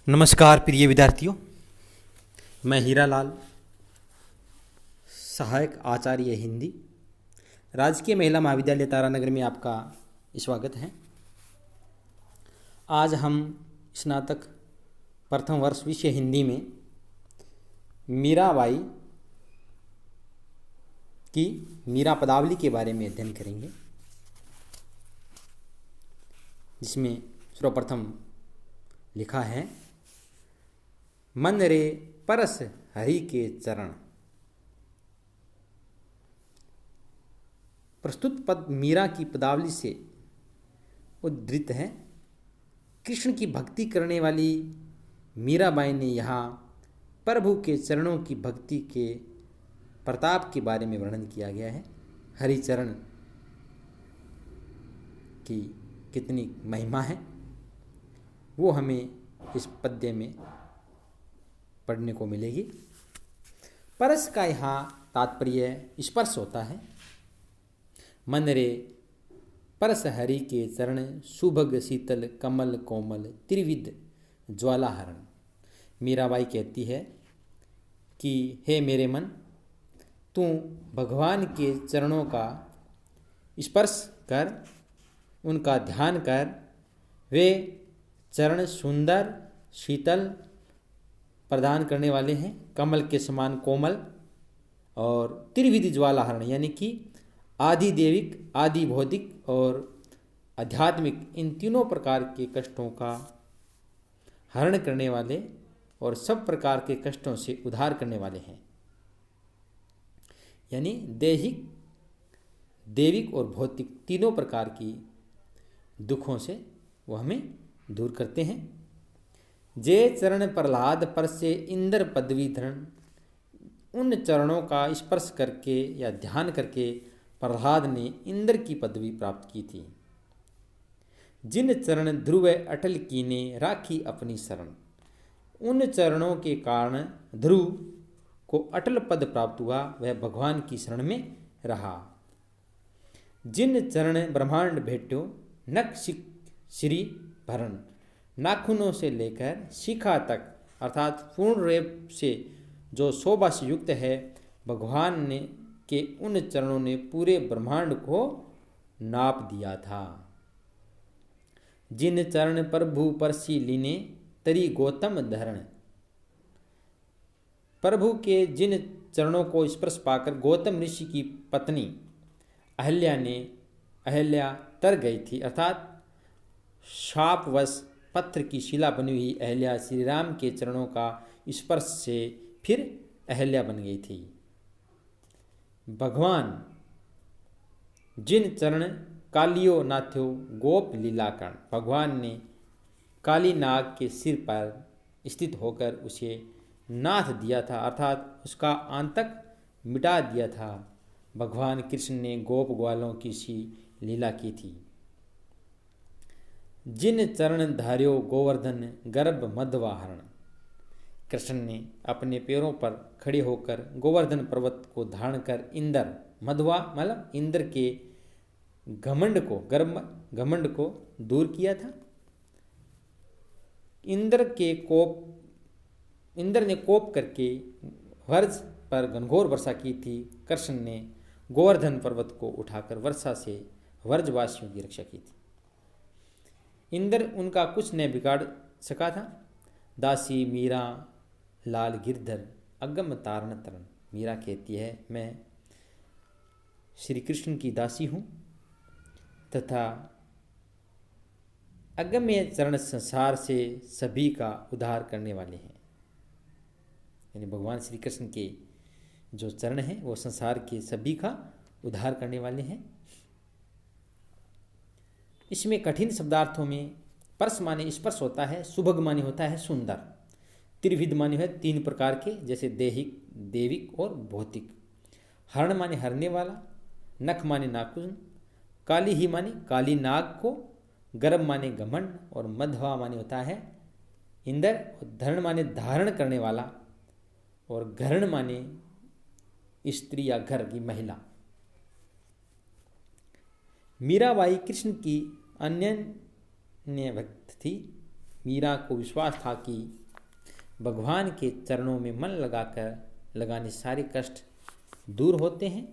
नमस्कार प्रिय विद्यार्थियों, मैं हीरालाल, सहायक आचार्य हिंदी, राजकीय महिला महाविद्यालय तारानगर में आपका स्वागत है। आज हम स्नातक प्रथम वर्ष विषय हिंदी में मीराबाई की मीरा पदावली के बारे में अध्ययन करेंगे, जिसमें सर्वप्रथम लिखा है, मन रे परस हरि के चरण। प्रस्तुत पद मीरा की पदावली से उद्धृत है। कृष्ण की भक्ति करने वाली मीराबाई ने यहाँ प्रभु के चरणों की भक्ति के प्रताप के बारे में वर्णन किया गया है। हरिचरण की कितनी महिमा है वो हमें इस पद्य में पढ़ने को मिलेगी। परस का यहाँ तात्पर्य स्पर्श होता है। मन रे परस हरि के चरण, सुभग शीतल कमल कोमल त्रिविध ज्वालाहरण। मीराबाई कहती है कि हे मेरे मन, तू भगवान के चरणों का स्पर्श कर, उनका ध्यान कर। वे चरण सुंदर शीतल प्रदान करने वाले हैं, कमल के समान कोमल और त्रिविध ज्वालाहरण, यानी कि आदि देविक, आदि भौतिक और आध्यात्मिक, इन तीनों प्रकार के कष्टों का हरण करने वाले और सब प्रकार के कष्टों से उद्धार करने वाले हैं। यानी दैहिक, देविक और भौतिक तीनों प्रकार की दुखों से वह हमें दूर करते हैं। जे चरण प्रहलाद पर से इंद्र पदवी धरण। उन चरणों का स्पर्श करके या ध्यान करके प्रहलाद ने इंद्र की पदवी प्राप्त की थी। जिन चरण ध्रुव अटल कीने राखी अपनी शरण। उन चरणों के कारण ध्रुव को अटल पद प्राप्त हुआ, वह भगवान की शरण में रहा। जिन चरण ब्रह्मांड भेट्यो नख श्री भरण। नाखूनों से लेकर शिखा तक, अर्थात पूर्ण रूप से जो शोभा से युक्त है, भगवान ने के उन चरणों ने पूरे ब्रह्मांड को नाप दिया था। जिन चरण प्रभु परसी लीने तरी गौतम धरण। प्रभु के जिन चरणों को स्पर्श पाकर गौतम ऋषि की पत्नी अहल्या तर गई थी, अर्थात शापवश पत्थर की शिला बनी हुई अहल्या श्री राम के चरणों का स्पर्श से फिर अहल्या बन गई थी। भगवान जिन चरण कालियो नाथ्यो गोप लीलाकर्ण। भगवान ने काली नाग के सिर पर स्थित होकर उसे नाथ दिया था, अर्थात उसका आंतक मिटा दिया था। भगवान कृष्ण ने गोप ग्वालों की सी लीला की थी। जिन चरण धार्यो गोवर्धन गर्भ मध्वाहरण। कृष्ण ने अपने पैरों पर खड़े होकर गोवर्धन पर्वत को धारण कर इंद्र, मध्वा मतलब इंद्र के घमंड को, गर्भ घमंड को दूर किया था। इंद्र ने कोप करके वर्ष पर घनघोर वर्षा की थी। कृष्ण ने गोवर्धन पर्वत को उठाकर वर्षा से व्रजवासियों की रक्षा की थी। इंद्र उनका कुछ न बिगाड़ सका था। दासी मीरा लाल गिरधर अगम तारण तरण। मीरा कहती है, मैं श्री कृष्ण की दासी हूँ तथा अगम्य चरण संसार से सभी का उद्धार करने वाले हैं। यानी भगवान श्री कृष्ण के जो चरण हैं वो संसार के सभी का उद्धार करने वाले हैं। इसमें कठिन शब्दार्थों में परस माने स्पर्श होता है, सुभग माने होता है सुंदर, त्रिविध माने है तीन प्रकार के, जैसे दैहिक, देविक और भौतिक। हरण माने हरने वाला, नख माने नाखून, काली ही माने काली नाग को, गर्भ माने घमंड और मध्वा माने होता है इंद्र, और धरण माने धारण करने वाला, और घरण माने स्त्री या घर की महिला। मीराबाई कृष्ण की अन्य भक्त थी। मीरा को विश्वास था कि भगवान के चरणों में मन लगाने सारे कष्ट दूर होते हैं।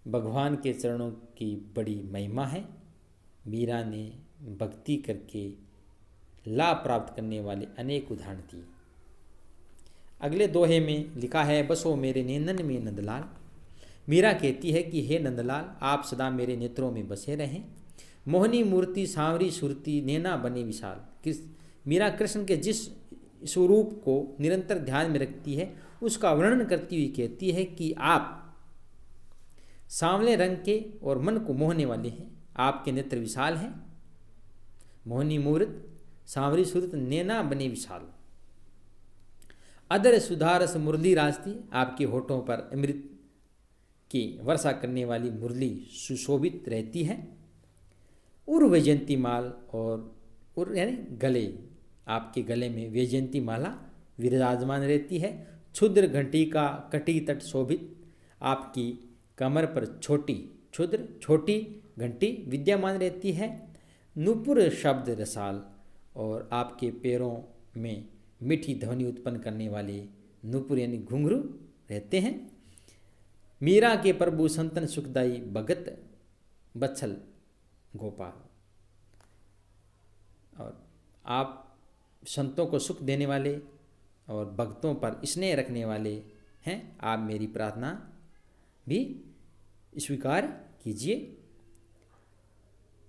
भगवान के चरणों की बड़ी महिमा है। मीरा ने भक्ति करके लाभ प्राप्त करने वाले अनेक उदाहरण दिए। अगले दोहे में लिखा है, बसो मेरे नैनन में नंदलाल। मीरा कहती है कि हे नंदलाल, आप सदा मेरे नेत्रों में बसे रहें। मोहनी मूर्ति सांवरी सुरती नैना बने विशाल। मीरा कृष्ण के जिस स्वरूप को निरंतर ध्यान में रखती है उसका वर्णन करती हुई कहती है कि आप सांवले रंग के और मन को मोहने वाले हैं। आपके नेत्र विशाल हैं। मोहनी मूर्त सांवरी सुरत नैना बने विशाल। अदर सुधारस मुरली राजती। आपके होठों पर अमृत की वर्षा करने वाली मुरली सुशोभित रहती है। उर वैजयंती माल और उर यानी गले, आपके गले में वैजयंती माला विराजमान रहती है। क्षुद्र घंटी का कटी तट शोभित। आपकी कमर पर छोटी घंटी विद्यमान रहती है। नुपुर शब्द रसाल। और आपके पैरों में मीठी ध्वनि उत्पन्न करने वाले नुपुर यानी घुंघरू रहते हैं। मीरा के प्रभु संतन सुखदाई भगत बत्सल गोपाल। और आप संतों को सुख देने वाले और भक्तों पर स्नेह रखने वाले हैं। आप मेरी प्रार्थना भी स्वीकार कीजिए।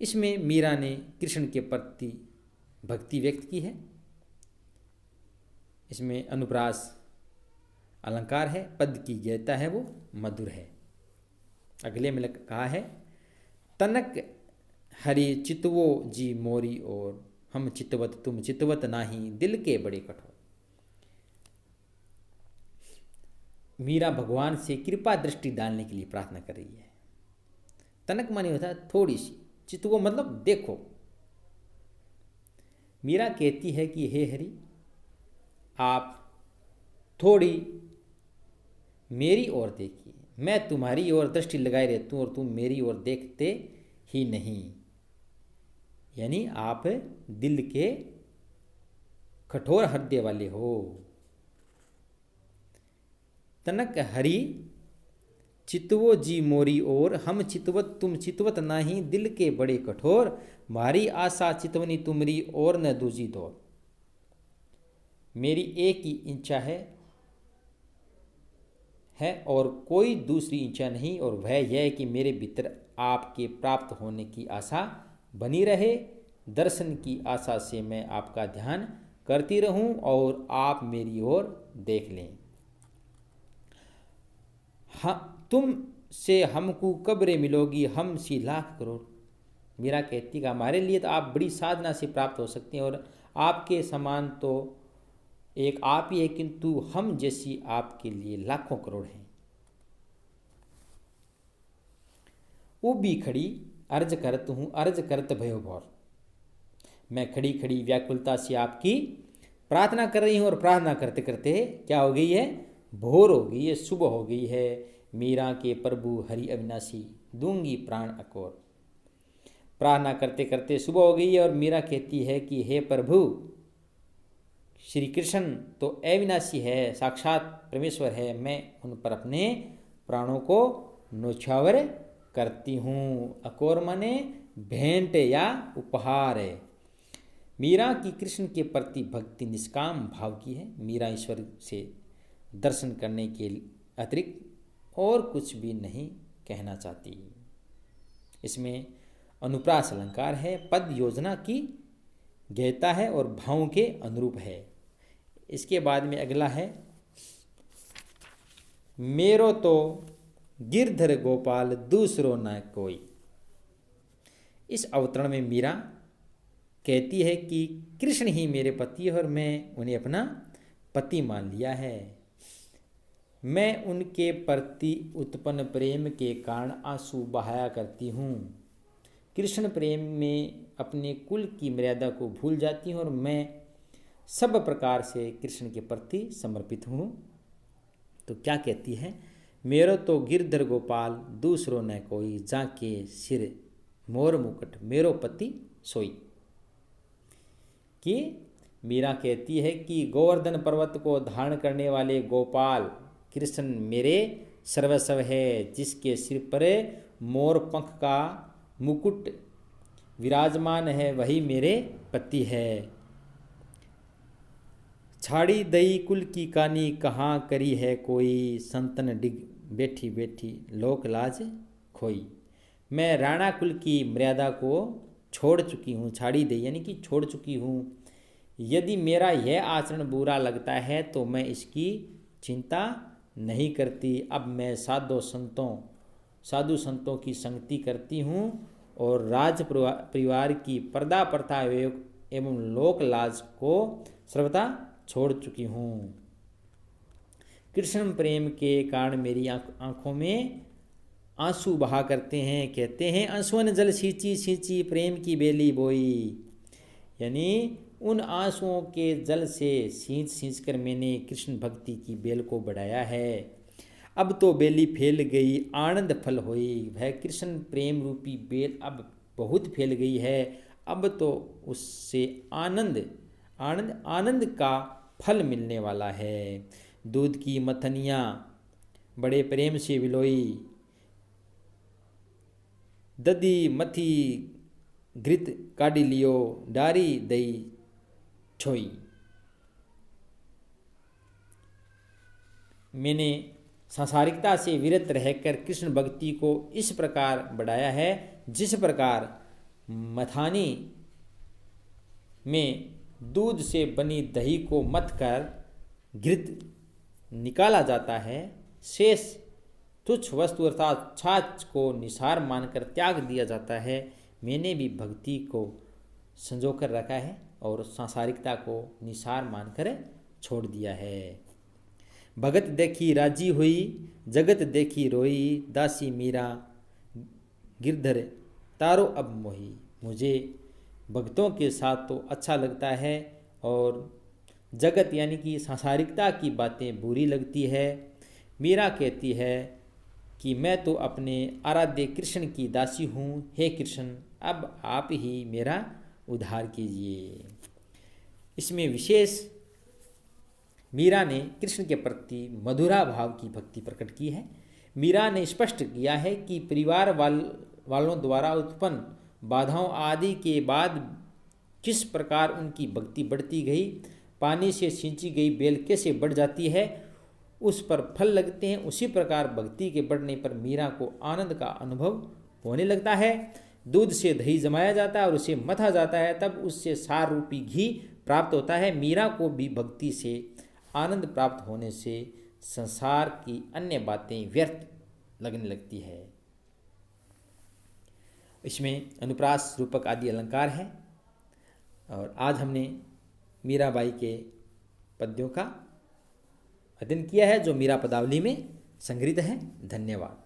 इसमें मीरा ने कृष्ण के प्रति भक्ति व्यक्त की है। इसमें अनुप्रास अलंकार है। पद की गयता है वो मधुर है। अगले में कहा है, तनक हरि चितवो जी मोरी और हम चितवत तुम चितवत नाही दिल के बड़े कठोर। मीरा भगवान से कृपा दृष्टि डालने के लिए प्रार्थना कर रही है। तनक माने होता है थोड़ी सी, चितवो मतलब देखो। मीरा कहती है कि हे हरि, आप थोड़ी मेरी ओर देखिए। मैं तुम्हारी ओर दृष्टि लगाए रहती हूँ और तुम मेरी ओर देखते ही नहीं। यानी आप दिल के कठोर हृदय वाले हो। तनक हरि चितवो जी मोरी ओर हम चितवत तुम चितवत नाही दिल के बड़े कठोर। मारी आशा चितवनी तुमरी और न दूजी दौर। मेरी एक ही इच्छा है और कोई दूसरी इच्छा नहीं, और वह यह है कि मेरे भीतर आपके प्राप्त होने की आशा बनी रहे। दर्शन की आशा से मैं आपका ध्यान करती रहूं और आप मेरी ओर देख लें। हाँ, तुम से हमको कब्रें मिलोगी हम सी लाख करोड़। मीरा कहती कि हमारे लिए तो आप बड़ी साधना से प्राप्त हो सकती हैं और आपके समान तो एक आप ही है, किंतु हम जैसी आपके लिए लाखों करोड़ हैं। वो भी खड़ी अर्ज करत हूँ अर्ज करत भयो भौर। मैं खड़ी खड़ी व्याकुलता से आपकी प्रार्थना कर रही हूँ और प्रार्थना करते करते क्या हो गई है, भोर हो गई है, सुबह हो गई है। मीरा के प्रभु हरि अविनाशी दूंगी प्राण अकोर। प्रार्थना करते करते सुबह हो गई है और मीरा कहती है कि हे प्रभु, श्री कृष्ण तो अविनाशी है, साक्षात परमेश्वर है। मैं उन पर अपने प्राणों को न्योछावर करती हूँ। अकोर माने भेंट या उपहार है। मीरा की कृष्ण के प्रति भक्ति निष्काम भाव की है। मीरा ईश्वर से दर्शन करने के अतिरिक्त और कुछ भी नहीं कहना चाहती। इसमें अनुप्रास अलंकार है। पद योजना की गयता है और भावों के अनुरूप है। इसके बाद में अगला है, मेरो तो गिरधर गोपाल दूसरो न कोई। इस अवतरण में मीरा कहती है कि कृष्ण ही मेरे पति है और मैं उन्हें अपना पति मान लिया है। मैं उनके प्रति उत्पन्न प्रेम के कारण आंसू बहाया करती हूँ। कृष्ण प्रेम में अपने कुल की मर्यादा को भूल जाती हूँ और मैं सब प्रकार से कृष्ण के प्रति समर्पित हूँ। तो क्या कहती है, मेरो तो गिरधर गोपाल दूसरो न कोई, जाके सिर मोर मुकुट मेरो पति सोई। कि मीरा कहती है कि गोवर्धन पर्वत को धारण करने वाले गोपाल कृष्ण मेरे सर्वस्व है, जिसके सिर पर मोर पंख का मुकुट विराजमान है वही मेरे पति है। छाड़ी दई कुल की कानी कहाँ करी है कोई, संतन डिग बैठी बैठी लोक लाज खोई। मैं राणा कुल की मर्यादा को छोड़ चुकी हूँ, छाड़ी दई यानी कि छोड़ चुकी हूँ। यदि मेरा यह आचरण बुरा लगता है तो मैं इसकी चिंता नहीं करती। अब मैं साधु संतों की संगति करती हूँ और राज परिवार की पर्दा प्रथा एवं लोक लाज को सर्वथा छोड़ चुकी हूँ। कृष्ण प्रेम के कारण मेरी आंखों में आंसू बहा करते हैं। कहते हैं आंसुअन जल सींची सींची प्रेम की बेली बोई, यानी उन आंसुओं के जल से सींच कर मैंने कृष्ण भक्ति की बेल को बढ़ाया है। अब तो बेली फैल गई आनंद फल होई, वह कृष्ण प्रेम रूपी बेल अब बहुत फैल गई है। अब तो उससे आनंद का फल मिलने वाला है। दूध की मथनियाँ बड़े प्रेम से विलोई, दधी मथी घृत काढ़ी लियो, डारी दई छोई। मैंने सांसारिकता से विरत रहकर कृष्ण भक्ति को इस प्रकार बढ़ाया है जिस प्रकार मथानी में दूध से बनी दही को मथ कर घृत निकाला जाता है, शेष तुच्छ वस्तु अर्थात छाछ को निसार मानकर त्याग दिया जाता है। मैंने भी भक्ति को संजो कर रखा है और सांसारिकता को निसार मानकर छोड़ दिया है। भगत देखी राजी हुई, जगत देखी रोई, दासी मीरा गिरधर तारो अब मोही। मुझे भक्तों के साथ तो अच्छा लगता है और जगत यानी कि सांसारिकता की बातें बुरी लगती है। मीरा कहती है कि मैं तो अपने आराध्य कृष्ण की दासी हूँ, हे कृष्ण अब आप ही मेरा उद्धार कीजिए। इसमें विशेष मीरा ने कृष्ण के प्रति मधुरा भाव की भक्ति प्रकट की है। मीरा ने स्पष्ट किया है कि परिवार वालों द्वारा उत्पन्न बाधाओं आदि के बाद किस प्रकार उनकी भक्ति बढ़ती गई। पानी से सींची गई बेल कैसे बढ़ जाती है, उस पर फल लगते हैं, उसी प्रकार भक्ति के बढ़ने पर मीरा को आनंद का अनुभव होने लगता है। दूध से दही जमाया जाता है और उसे मथा जाता है, तब उससे सार रूपी घी प्राप्त होता है। मीरा को भी भक्ति से आनंद प्राप्त होने से संसार की अन्य बातें व्यर्थ लगने लगती है। इसमें अनुप्रास रूपक आदि अलंकार है और आज हमने मीराबाई के पद्यों का अध्ययन किया है जो मीरा पदावली में संग्रहित है। धन्यवाद।